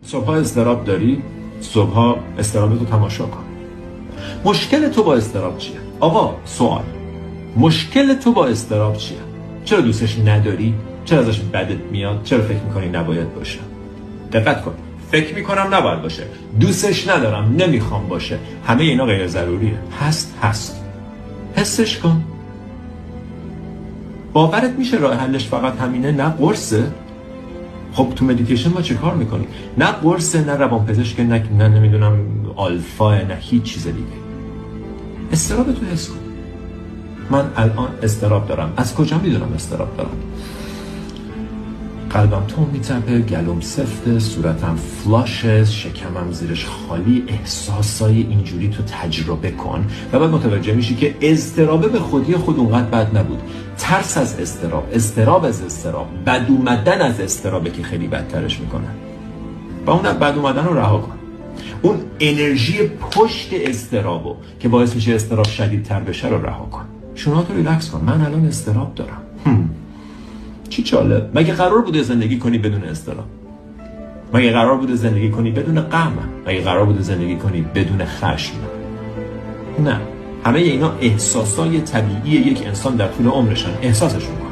صبح‌ها اضطراب داری؟ صبح‌ها اضطرابتو تماشا کن. مشکل تو با اضطراب چیه؟ آقا سوال، مشکل تو با اضطراب چیه؟ چرا دوستش نداری؟ چرا ازش بدت میاد؟ چرا فکر میکنی نباید باشه؟ دقت کن، فکر میکنم نباید باشه، دوستش ندارم، نمیخوام باشه، همه اینا غیر ضروریه. هست حسش کن. باورت میشه راه حلش فقط همینه؟ نه قرصه؟ خب تو مدیتیشن ما چه کار میکنیم؟ نه قرصه، نه روانپزشک، نه نمیدونم آلفا، نه هیچ چیز دیگه. اضطراب تو حس کن. من الان اضطراب دارم. از کجا میدونم اضطراب دارم؟ قلبم تون میتپه، گلوم سفته، صورتم فلاشه، شکمم زیرش خالی. احساسای اینجوری تو تجربه کن و بعد متوجه میشی که اضطراب به خودی خود اونقدر بد نبود. ترس از اضطراب از اضطراب، بد اومدن از اضطرابه که خیلی بدترش میکنن. و اون بد اومدن رو رها کن. اون انرژی پشت اضطرابو که باعث میشه اضطراب شدیدتر بشه رو رها کن. شوناتو ریلکس کن. من الان اضطراب دارم. چی جالب. مگه قرار بوده زندگی کنی بدون اضطراب؟ مگه قرار بوده زندگی کنی بدون غم؟ مگه قرار بوده زندگی کنی بدون خشم؟ نه. همه اینا احساسای طبیعی یک انسان در طول عمرشن. احساسشون کن.